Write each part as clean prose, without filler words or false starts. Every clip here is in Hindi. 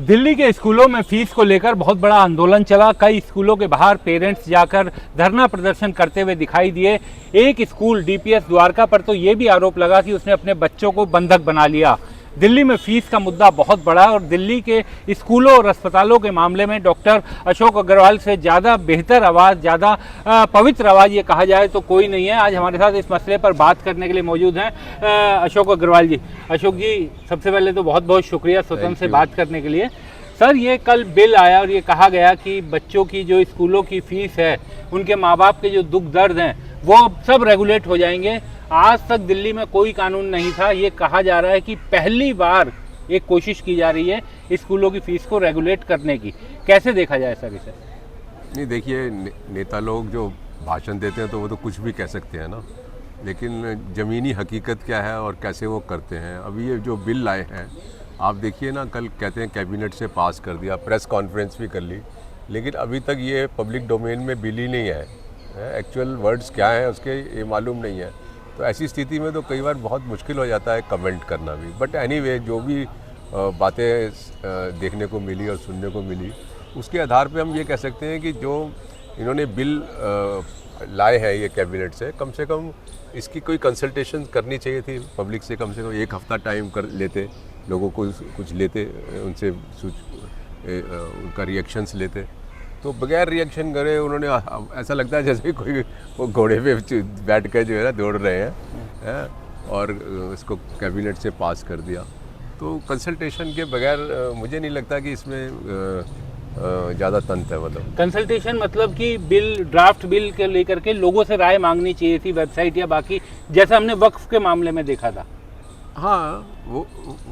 दिल्ली के स्कूलों में फीस को लेकर बहुत बड़ा आंदोलन चला। कई स्कूलों के बाहर पेरेंट्स जाकर धरना प्रदर्शन करते हुए दिखाई दिए। एक स्कूल डीपीएस द्वारका पर तो ये भी आरोप लगा कि उसने अपने बच्चों को बंधक बना लिया। दिल्ली में फीस का मुद्दा बहुत बड़ा और दिल्ली के स्कूलों और अस्पतालों के मामले में डॉक्टर अशोक अग्रवाल से ज़्यादा बेहतर आवाज़, ज़्यादा पवित्र आवाज़ ये कहा जाए तो कोई नहीं है। आज हमारे साथ इस मसले पर बात करने के लिए मौजूद हैं अशोक अग्रवाल जी। अशोक जी, सबसे पहले तो बहुत बहुत शुक्रिया स्वतंत्र से बात करने के लिए। सर, ये कल बिल आया और ये कहा गया कि बच्चों की जो स्कूलों की फीस है, उनके माँ बाप के जो दुख दर्द हैं, वो सब रेगुलेट हो जाएंगे। आज तक दिल्ली में कोई कानून नहीं था। ये कहा जा रहा है कि पहली बार एक कोशिश की जा रही है स्कूलों की फीस को रेगुलेट करने की। कैसे देखा जाए सर इसे? नहीं, देखिए, नेता लोग जो भाषण देते हैं तो वो तो कुछ भी कह सकते हैं ना, लेकिन ज़मीनी हकीकत क्या है और कैसे वो करते हैं। अभी ये जो बिल लाए हैं, आप देखिए ना, कल कहते हैं कैबिनेट से पास कर दिया, प्रेस कॉन्फ्रेंस भी कर ली, लेकिन अभी तक ये पब्लिक डोमेन में बिल ही नहीं है। एक्चुअल वर्ड्स क्या हैं उसके ये मालूम नहीं है। तो ऐसी स्थिति में तो कई बार बहुत मुश्किल हो जाता है कमेंट करना भी। बट एनीवे, जो भी बातें देखने को मिली और सुनने को मिली, उसके आधार पे हम ये कह सकते हैं कि जो इन्होंने बिल लाए हैं ये कैबिनेट से कम इसकी कोई कंसल्टेशन करनी चाहिए थी पब्लिक से। कम 1 हफ्ता टाइम कर लेते, लोगों को कुछ लेते, उनसे उनका रिएक्शंस लेते। तो बगैर रिएक्शन करे उन्होंने, ऐसा लगता है जैसे कोई वो घोड़े पे बैठ कर जो है ना दौड़ रहे हैं, और इसको कैबिनेट से पास कर दिया। तो कंसल्टेशन के बगैर मुझे नहीं लगता कि इसमें ज़्यादा तंत्र है। मतलब कंसल्टेशन मतलब कि बिल, ड्राफ्ट बिल के लेकर के लोगों से राय मांगनी चाहिए थी, वेबसाइट या बाकी, जैसा हमने वक्फ के मामले में देखा था। हाँ, वो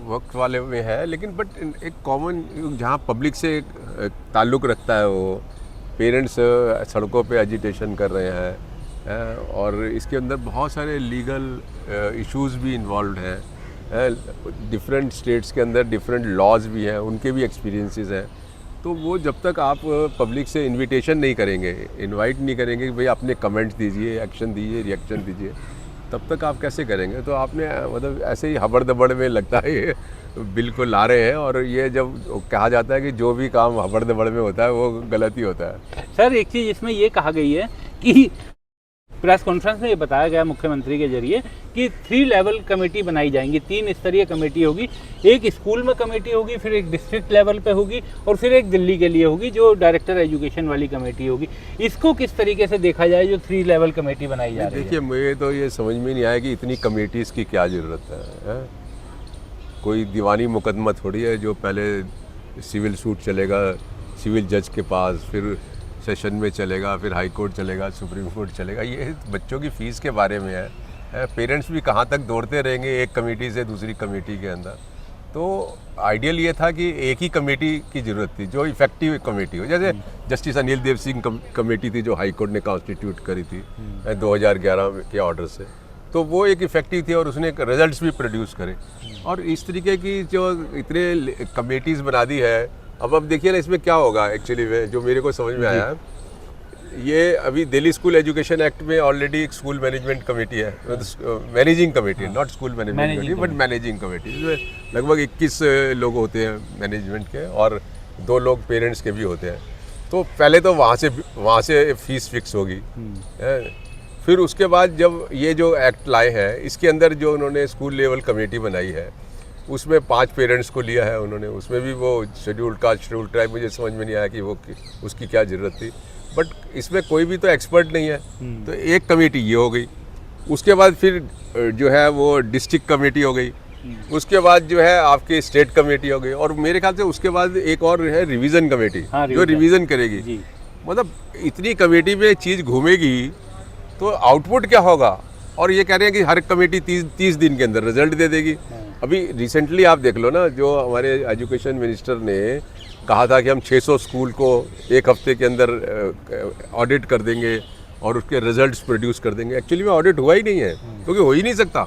वक्त वाले में है, लेकिन बट एक कॉमन जहाँ पब्लिक से ताल्लुक़ रखता है, वो पेरेंट्स सड़कों पे एजिटेशन कर रहे हैं, और इसके अंदर बहुत सारे लीगल इश्यूज भी इन्वॉल्व हैं। डिफरेंट स्टेट्स के अंदर डिफरेंट लॉज भी हैं, उनके भी एक्सपीरियंसेस हैं। तो वो जब तक आप पब्लिक से इनविटेशन नहीं करेंगे, इनवाइट नहीं करेंगे कि भाई अपने कमेंट्स दीजिए, एक्शन दीजिए, रिएक्शन दीजिए, तब तक आप कैसे करेंगे? तो आपने मतलब ऐसे ही हबड़ दबड़ में लगता है ये बिल्कुल ला रहे हैं। और ये जब कहा जाता है कि जो भी काम हबड़ दबड़ में होता है वो गलत ही होता है। सर, एक चीज़ इसमें ये कहा गई है कि प्रेस कॉन्फ्रेंस में ये बताया गया मुख्यमंत्री के जरिए कि 3 लेवल कमेटी बनाई जाएंगी, 3 स्तरीय कमेटी होगी। एक स्कूल में कमेटी होगी, फिर एक डिस्ट्रिक्ट लेवल पे होगी, और फिर एक दिल्ली के लिए होगी जो डायरेक्टर एजुकेशन वाली कमेटी होगी। इसको किस तरीके से देखा जाए जो 3 लेवल कमेटी बनाई जा रही है? देखिए, मुझे तो ये समझ में नहीं आया कि इतनी कमेटीज़ की क्या ज़रूरत है। कोई दीवानी मुकदमा थोड़ी है जो पहले सिविल सूट चलेगा सिविल जज के पास, फिर सेशन में चलेगा, फिर हाई कोर्ट चलेगा, सुप्रीम कोर्ट चलेगा। ये बच्चों की फ़ीस के बारे में है। पेरेंट्स भी कहाँ तक दौड़ते रहेंगे एक कमेटी से दूसरी कमेटी के अंदर। तो आइडियल ये था कि एक ही कमेटी की ज़रूरत थी जो इफ़ेक्टिव कमेटी हो। जैसे जस्टिस अनिल देव सिंह कमेटी थी जो हाई कोर्ट ने कॉन्स्टिट्यूट करी थी 2011 के ऑर्डर से, तो वो एक इफ़ेक्टिव थी और उसने रिजल्ट्स भी प्रोड्यूस करे। और इस तरीके की जो इतने कमेटीज़ बना दी है, अब देखिए ना इसमें क्या होगा एक्चुअली में, जो मेरे को समझ में आया, ये अभी दिल्ली स्कूल एजुकेशन एक्ट में ऑलरेडी एक स्कूल मैनेजमेंट कमेटी है, managing committee, not school management committee but managing committee, जिसमें लगभग 21 लोग होते हैं मैनेजमेंट के और 2 लोग पेरेंट्स के भी होते हैं। तो पहले तो वहाँ से फीस फिक्स होगी, फिर उसके बाद जब ये जो एक्ट लाए हैं इसके अंदर जो उन्होंने स्कूल लेवल कमेटी बनाई है उसमें 5 पेरेंट्स को लिया है उन्होंने। उसमें भी वो शेड्यूल्ड कास्ट, शेड्यूल्ड ट्राइब, मुझे समझ में नहीं आया कि वो उसकी क्या ज़रूरत थी। बट इसमें कोई भी तो एक्सपर्ट नहीं है। तो एक कमेटी ये हो गई, उसके बाद फिर जो है वो डिस्ट्रिक्ट कमेटी हो गई, उसके बाद जो है आपकी स्टेट कमेटी हो गई, और मेरे ख्याल से उसके बाद एक और है रिवीजन कमेटी, जो रिवीजन करेगी। मतलब इतनी कमेटी में चीज़ घूमेगी तो आउटपुट क्या होगा? और ये कह रहे हैं कि हर कमेटी 30 दिन के अंदर रिजल्ट दे देगी। अभी रिसेंटली आप देख लो ना, जो हमारे एजुकेशन मिनिस्टर ने कहा था कि हम 600 स्कूल को 1 हफ्ते के अंदर ऑडिट कर देंगे और उसके रिजल्ट्स प्रोड्यूस कर देंगे। एक्चुअली में ऑडिट हुआ ही नहीं है, क्योंकि हो ही नहीं सकता।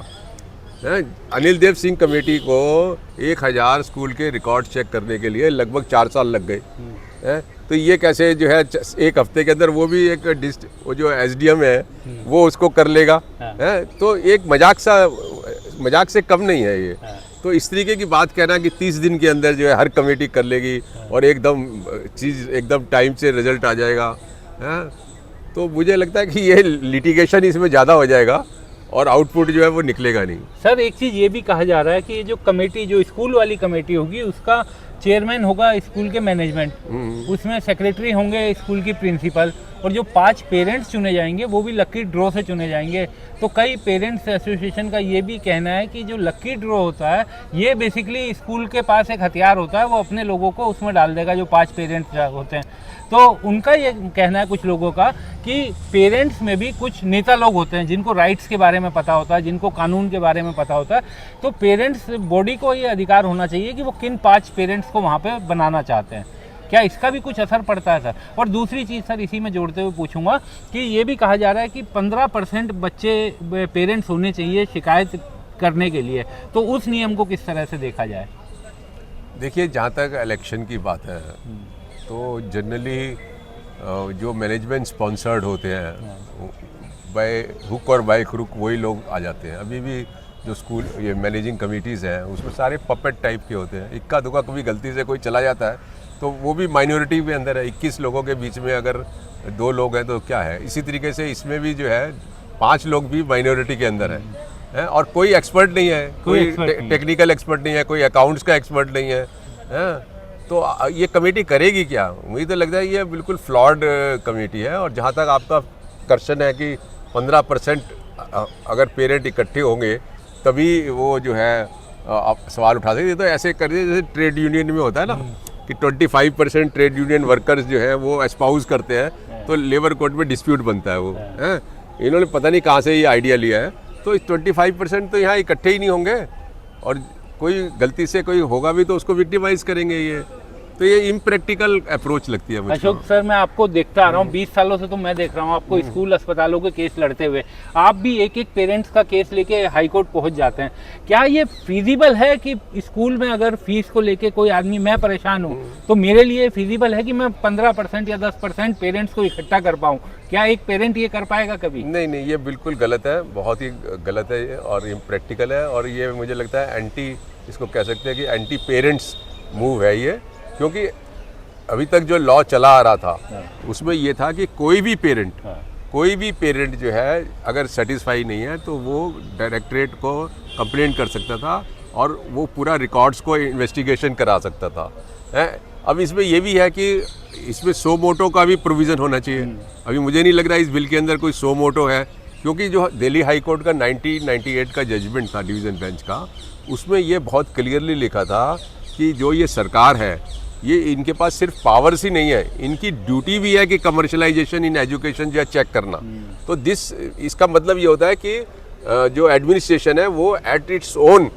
अनिल देव सिंह कमेटी को 1000 स्कूल के रिकॉर्ड चेक करने के लिए लगभग 4 साल लग गए। तो ये कैसे जो है 1 हफ्ते के अंदर, वो भी एक वो जो SDM है वो उसको कर लेगा। तो एक मजाक से कम नहीं है ये। तो इस तरीके की बात कहना कि 30 दिन के अंदर जो है हर कमेटी कर लेगी और एकदम चीज़ एकदम टाइम से रिजल्ट आ जाएगा, हैं, तो मुझे लगता है कि ये लिटिगेशन इसमें ज़्यादा हो जाएगा और आउटपुट जो है वो निकलेगा नहीं। सर एक चीज़ ये भी कहा जा रहा है कि जो कमेटी, जो स्कूल वाली कमेटी होगी, उसका चेयरमैन होगा स्कूल के मैनेजमेंट, उसमें सेक्रेटरी होंगे स्कूल की प्रिंसिपल, और जो 5 पेरेंट्स चुने जाएंगे वो भी लकी ड्रॉ से चुने जाएंगे। तो कई पेरेंट्स एसोसिएशन का ये भी कहना है कि जो लकी ड्रॉ होता है ये बेसिकली स्कूल के पास एक हथियार होता है, वो अपने लोगों को उसमें डाल देगा जो 5 पेरेंट्स होते हैं। तो उनका ये कहना है कुछ लोगों का कि पेरेंट्स में भी कुछ नेता लोग होते हैं जिनको राइट्स के बारे में पता होता है, जिनको कानून के बारे में पता होता है। तो पेरेंट्स बॉडी को ये अधिकार होना चाहिए कि वो किन 5 पेरेंट्स को वहाँ पे बनाना चाहते हैं। क्या इसका भी कुछ असर पड़ता है सर? और दूसरी चीज़ सर इसी में जोड़ते हुए पूछूंगा कि ये भी कहा जा रहा है कि 15% बच्चे पेरेंट्स होने चाहिए शिकायत करने के लिए, तो उस नियम को किस तरह से देखा जाए? देखिए, जहाँ तक इलेक्शन की बात है तो जनरली जो मैनेजमेंट स्पॉन्सर्ड होते हैं बाय हुक और बाय क्रुक वही लोग आ जाते हैं। अभी भी जो स्कूल ये मैनेजिंग कमिटीज़ हैं उसमें सारे पपेट टाइप के होते हैं। इक्का दुक्का कभी गलती से कोई चला जाता है तो वो भी माइनॉरिटी के अंदर है। 21 लोगों के बीच में अगर 2 लोग हैं तो क्या है। इसी तरीके से इसमें भी जो है 5 लोग भी माइनॉरिटी के अंदर है और कोई एक्सपर्ट नहीं है, कोई टेक्निकल एक्सपर्ट नहीं है, कोई अकाउंट्स का एक्सपर्ट नहीं है। तो ये कमेटी करेगी क्या? मुझे तो लगता है ये बिल्कुल फ्लॉड कमेटी है। और जहाँ तक आपका क्वेश्चन है कि 15% अगर पेरेंट इकट्ठे होंगे तभी वो जो है आप सवाल उठा सकते, तो ऐसे करिए जैसे ट्रेड यूनियन में होता है ना कि 25% ट्रेड यूनियन वर्कर्स जो है वो एस्पाउज करते हैं तो लेबर कोर्ट में डिस्प्यूट बनता है वो है। इन्होंने पता नहीं कहाँ से ये आइडिया लिया है। तो 25% तो यहाँ इकट्ठे ही नहीं होंगे और कोई गलती से कोई होगा भी तो उसको विक्टिमाइज करेंगे। ये तो ये इम्प्रैक्टिकल अप्रोच लगती है मुझे। अशोक सर, मैं आपको देखता आ रहा हूँ 20 सालों से, तो मैं देख रहा हूँ आपको स्कूल अस्पतालों के केस लड़ते हुए। आप भी एक एक पेरेंट्स का केस लेके हाई कोर्ट पहुँच जाते हैं। क्या ये फिजिबल है कि स्कूल में अगर फीस को लेके कोई आदमी, मैं परेशान हूँ तो मेरे लिए फिजिबल है कि मैं 15% या 10% पेरेंट्स को इकट्ठा कर पाऊँ? क्या एक पेरेंट ये कर पाएगा कभी? नहीं, ये बिल्कुल गलत है, बहुत ही गलत है ये और इम्प्रैक्टिकल है। और ये मुझे लगता है एंटी, इसको कह सकते हैं कि एंटी पेरेंट्स मूव है ये। क्योंकि अभी तक जो लॉ चला आ रहा था उसमें ये था कि कोई भी पेरेंट जो है अगर सेटिस्फाई नहीं है तो वो डायरेक्टरेट को कंप्लेंट कर सकता था और वो पूरा रिकॉर्ड्स को इन्वेस्टिगेशन करा सकता था। अब इसमें ये भी है कि इसमें सो मोटो का भी प्रोविज़न होना चाहिए। अभी मुझे नहीं लग रहा इस बिल के अंदर कोई सो मोटो है, क्योंकि जो दिल्ली हाई कोर्ट का 1998 का जजमेंट था डिवीज़न बेंच का, उसमें ये बहुत क्लियरली लिखा था कि जो ये सरकार है ये इनके पास सिर्फ पावर्स ही नहीं है, इनकी ड्यूटी भी है कि कमर्शलाइजेशन इन एजुकेशन जो है चेक करना। तो इसका मतलब ये होता है कि जो एडमिनिस्ट्रेशन है वो एट इट्स ओन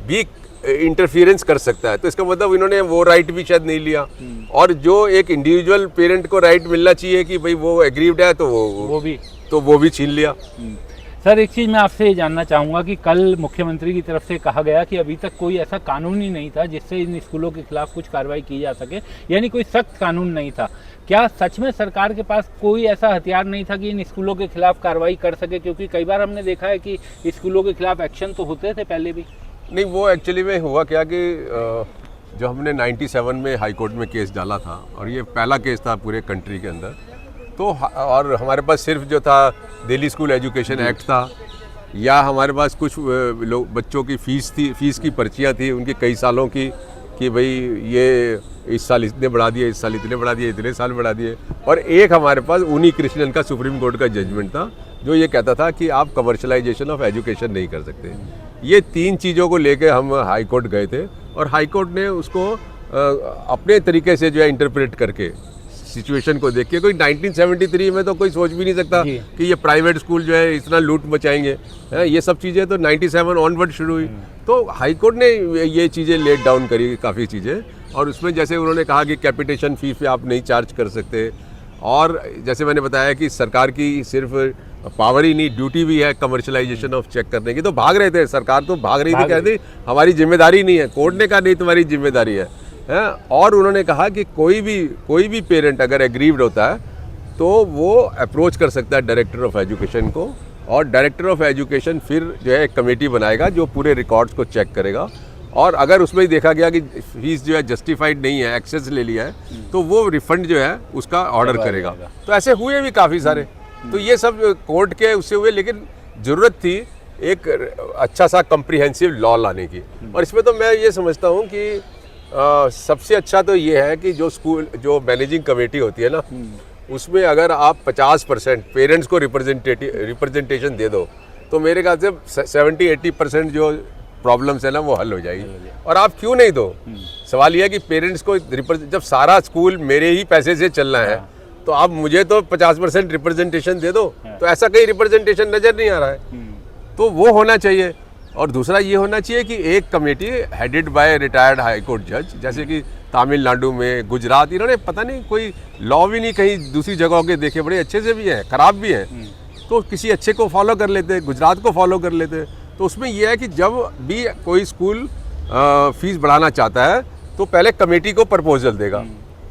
भी इंटरफियरेंस कर सकता है। तो इसका मतलब इन्होंने वो राइट भी शायद नहीं लिया। और जो एक इंडिविजुअल पेरेंट को राइट मिलना चाहिए कि भाई वो एग्रीव्ड है तो वो भी छीन लिया। सर एक चीज़ मैं आपसे ये जानना चाहूँगा कि कल मुख्यमंत्री की तरफ से कहा गया कि अभी तक कोई ऐसा कानून ही नहीं था जिससे इन स्कूलों के खिलाफ कुछ कार्रवाई की जा सके, यानी कोई सख्त कानून नहीं था। क्या सच में सरकार के पास कोई ऐसा हथियार नहीं था कि इन स्कूलों के खिलाफ कार्रवाई कर सके? क्योंकि कई बार हमने देखा है कि स्कूलों के खिलाफ एक्शन तो होते थे पहले भी। नहीं, वो एक्चुअली में हुआ क्या कि जो हमने 97 में हाई कोर्ट में केस डाला था और ये पहला केस था पूरे कंट्री के अंदर, तो और हमारे पास सिर्फ जो था दिल्ली स्कूल एजुकेशन एक्ट था या हमारे पास कुछ लोग बच्चों की फीस की पर्चियाँ थी उनकी कई सालों की कि भाई ये इस साल इतने बढ़ा दिए, इस साल इतने बढ़ा दिए, इतने साल बढ़ा दिए। और एक हमारे पास उन्हीं कृष्णन का सुप्रीम कोर्ट का जजमेंट था जो ये कहता था कि आप कमर्शलाइजेशन ऑफ एजुकेशन नहीं कर सकते। ये 3 चीज़ों को लेके हम हाई कोर्ट गए थे और हाई कोर्ट ने उसको अपने तरीके से जो है इंटरप्रेट करके सिचुएशन को देख के, कोई 1973 में तो कोई सोच भी नहीं सकता कि ये प्राइवेट स्कूल जो है इतना लूट मचाएंगे। ये सब चीज़ें तो 97 ऑनवर्ड शुरू हुई। तो हाई कोर्ट ने ये चीज़ें लेट डाउन करी काफ़ी चीज़ें, और उसमें जैसे उन्होंने कहा कि कैपिटेशन फी पे आप नहीं चार्ज कर सकते। और जैसे मैंने बताया कि सरकार की सिर्फ पावर ही नहीं, ड्यूटी भी है कमर्शलाइजेशन ऑफ चेक करने की। तो भाग रहे थे, सरकार तो भाग रही थी, कहती हमारी जिम्मेदारी नहीं है। कोर्ट ने कहा नहीं, तुम्हारी जिम्मेदारी है। और उन्होंने कहा कि कोई भी पेरेंट अगर एग्रीव्ड होता है तो वो अप्रोच कर सकता है डायरेक्टर ऑफ एजुकेशन को, और डायरेक्टर ऑफ एजुकेशन फिर जो है एक कमेटी बनाएगा जो पूरे रिकॉर्ड्स को चेक करेगा और अगर उसमें ही देखा गया कि फीस जो है जस्टिफाइड नहीं है, एक्सेस ले लिया है, तो वो रिफंड जो है उसका ऑर्डर करेगा। तो ऐसे हुए भी काफ़ी सारे। तो ये सब कोर्ट के उससे हुए, लेकिन ज़रूरत थी एक अच्छा सा कम्प्रिहेंसिव लॉ लाने की। और इसमें तो मैं ये समझता हूँ कि सबसे अच्छा तो ये है कि जो मैनेजिंग कमेटी होती है ना, उसमें अगर आप 50% पेरेंट्स को रिप्रेजेंटेशन दे दो, तो मेरे ख्याल से 70-80% जो प्रॉब्लम्स है ना वो हल हो जाएगी। और आप क्यों नहीं दो? सवाल यह है कि पेरेंट्स को जब सारा स्कूल मेरे ही पैसे से चलना है, तो आप मुझे तो 50% रिप्रेजेंटेशन दे दो। तो ऐसा कहीं रिप्रेजेंटेशन नज़र नहीं आ रहा है, तो वो होना चाहिए। और दूसरा ये होना चाहिए कि एक committee headed by retired high court जज, जैसे कि तमिलनाडु में, गुजरात, इन्होंने पता नहीं कोई लॉ भी नहीं कहीं दूसरी जगहों के देखे, बड़े अच्छे से भी हैं, ख़राब भी हैं, तो किसी अच्छे को फॉलो कर लेते, गुजरात को फॉलो कर लेते। तो उसमें यह है कि जब भी कोई स्कूल फीस बढ़ाना चाहता है तो पहले कमेटी को प्रपोजल देगा,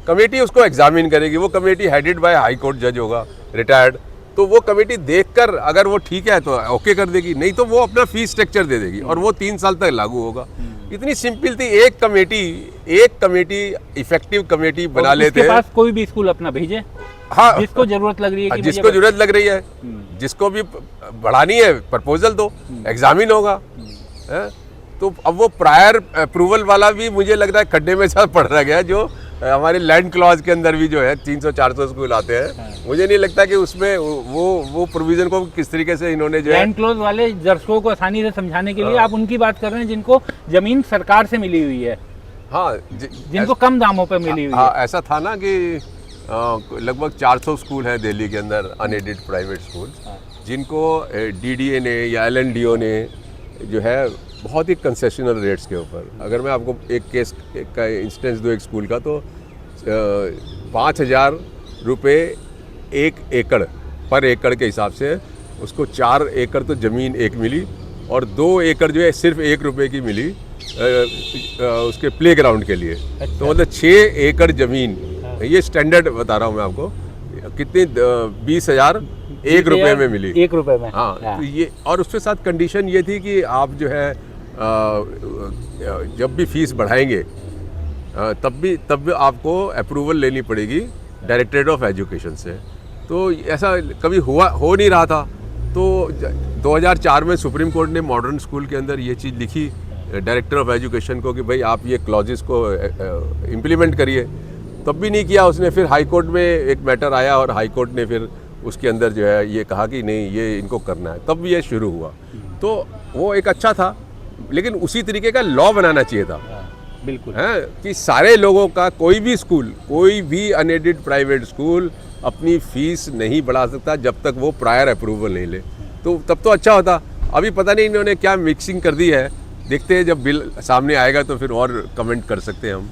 कमेटी उसको एग्जामिन करेगी, वो committee headed by high court जज होगा रिटायर्ड, तो वो कमेटी देखकर अगर वो ठीक है तो ओके कर देगी, नहीं तो वो अपना फीस स्ट्रक्चर दे देगी और वो 3 साल तक लागू होगा। इतनी सिंपल थी। एक कमेटी इफेक्टिव कमेटी बना लेते हैं। पास कोई भी स्कूल अपना भेजे, हाँ, जिसको जरूरत लग रही है, जिसको जरूरत लग रही है, जिसको भी बढ़ानी है प्रपोजल दो, एग्जामिन होगा। तो अब वो प्रायर अप्रूवल वाला भी मुझे लग रहा है खड्डे में साथ पड़ रहा गया, जो हमारे लैंड क्लॉज के अंदर भी जो है 300-400 स्कूल आते हैं। मुझे नहीं लगता कि उसमें वो प्रोविजन को किस तरीके से इन्होंने जो लैंड क्लॉज वाले दर्शकों को आसानी से समझाने के लिए आप उनकी बात कर रहे हैं जिनको जमीन सरकार से मिली हुई है, हाँ, जिनको कम दामों पे मिली हुई है। ऐसा था ना कि लगभग 400 स्कूल हैं दिल्ली के अंदर, अनएडेड प्राइवेट स्कूल, जिनको DDA ने या LNDO ने जो है बहुत ही कंसेशनल रेट्स के ऊपर, अगर मैं आपको एक केस का इंस्टेंस दूँ एक स्कूल का, तो 5,000 रुपये 1 एकड़ पर एकड़ के हिसाब से उसको 4 एकड़ तो ज़मीन एक मिली और 2 एकड़ जो है सिर्फ 1 रुपये की मिली उसके प्ले ग्राउंड के लिए। अच्छा। तो मतलब 6 एकड़ ज़मीन, ये स्टैंडर्ड बता रहा हूँ मैं आपको, कितनी 20,000 1 रुपये में मिली, 1 रुपये में। हाँ, तो ये, और उसके साथ कंडीशन ये थी कि आप जो है जब भी फीस बढ़ाएंगे तब भी आपको अप्रूवल लेनी पड़ेगी डायरेक्टरेट ऑफ एजुकेशन से। तो ऐसा कभी हो नहीं रहा था। तो 2004 में सुप्रीम कोर्ट ने मॉडर्न स्कूल के अंदर ये चीज़ लिखी डायरेक्टर ऑफ एजुकेशन को कि भाई आप ये क्लॉजेस को इम्प्लीमेंट करिए, तब भी नहीं किया उसने। फिर हाई कोर्ट में एक मैटर आया और हाई कोर्ट ने फिर उसके अंदर जो है ये कहा कि नहीं, ये इनको करना है, तब ये शुरू हुआ। तो वो एक अच्छा था, लेकिन उसी तरीके का लॉ बनाना चाहिए था। बिल्कुल है कि सारे लोगों का, कोई भी स्कूल, कोई भी अनएडेड प्राइवेट स्कूल अपनी फीस नहीं बढ़ा सकता जब तक वो प्रायर अप्रूवल नहीं ले। तो तब तो अच्छा होता। अभी पता नहीं इन्होंने क्या मिक्सिंग कर दी है, देखते हैं जब बिल सामने आएगा तो फिर और कमेंट कर सकते हैं हम।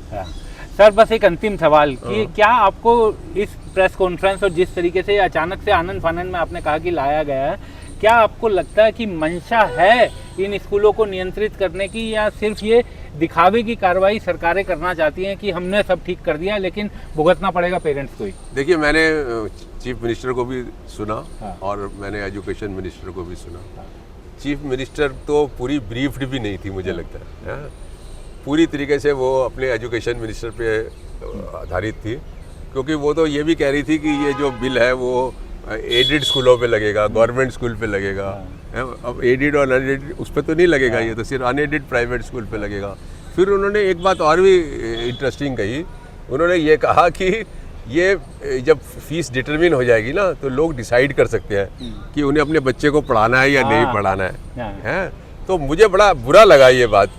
सर, बस एक अंतिम सवाल कि क्या आपको इस प्रेस कॉन्फ्रेंस और जिस तरीके से अचानक से आनंद फानंद में आपने कहा कि लाया गया है, क्या आपको लगता है कि मंशा है इन स्कूलों को नियंत्रित करने की, या सिर्फ ये दिखावे की कार्रवाई सरकारें करना चाहती हैं कि हमने सब ठीक कर दिया लेकिन भुगतना पड़ेगा पेरेंट्स को ही? देखिए, मैंने चीफ मिनिस्टर को भी सुना और मैंने एजुकेशन मिनिस्टर को भी सुना। चीफ मिनिस्टर तो पूरी ब्रीफ्ड भी नहीं थी, मुझे लगता है। पूरी तरीके से वो अपने एजुकेशन मिनिस्टर पे आधारित थी, क्योंकि वो तो ये भी कह रही थी कि ये जो बिल है वो एडेड स्कूलों पे लगेगा, गवर्नमेंट स्कूल पे लगेगा। अब एडेड और अनएडेड उस पर तो नहीं लगेगा, ये तो सिर्फ अनएडेड प्राइवेट स्कूल पे लगेगा। फिर उन्होंने एक बात और भी इंटरेस्टिंग कही, उन्होंने ये कहा कि ये जब फीस डिटरमिन हो जाएगी ना, तो लोग डिसाइड कर सकते हैं कि उन्हें अपने बच्चे को पढ़ाना है या नहीं पढ़ाना है। तो मुझे बड़ा बुरा लगा ये बात,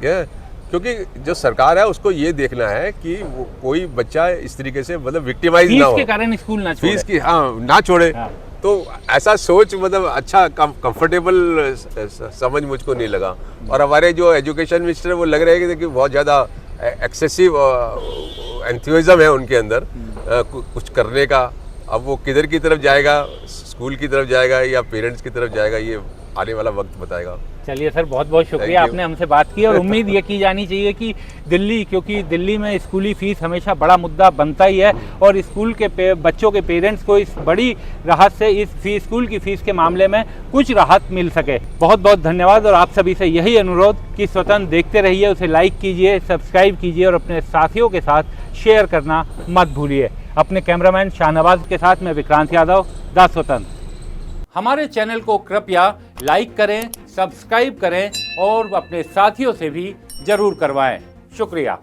क्योंकि जो सरकार है उसको ये देखना है कि कोई बच्चा इस तरीके से मतलब विक्टिमाइज ना हो, फीस के कारण स्कूल ना छोड़े, फीस की ना छोड़े। तो ऐसा सोच मतलब अच्छा कंफर्टेबल समझ मुझको नहीं लगा। और हमारे जो एजुकेशन मिनिस्टर वो लग रहे हैं कि बहुत ज़्यादा एक्सेसिव एंथुसिज्म है उनके अंदर कुछ करने का। अब वो किधर की तरफ जाएगा, स्कूल की तरफ जाएगा या पेरेंट्स की तरफ जाएगा, ये आने वाला वक्त बताएगा। चलिए सर, बहुत बहुत शुक्रिया, Thank you. आपने हमसे बात की। और उम्मीद ये की जानी चाहिए कि दिल्ली, क्योंकि दिल्ली में स्कूली फीस हमेशा बड़ा मुद्दा बनता ही है, और स्कूल के बच्चों के पेरेंट्स को इस बड़ी राहत से इस स्कूल की फीस के मामले में कुछ राहत मिल सके। बहुत बहुत धन्यवाद। और आप सभी से यही अनुरोध कि स्वतंत्र देखते रहिए, उसे लाइक कीजिए, सब्सक्राइब कीजिए और अपने साथियों के साथ शेयर करना मत भूलिए। अपने कैमरामैन शाहनवाज के साथ मैं विक्रांत यादव, द स्वतंत्र। हमारे चैनल को कृपया लाइक करें, सब्सक्राइब करें और अपने साथियों से भी जरूर करवाएं। शुक्रिया।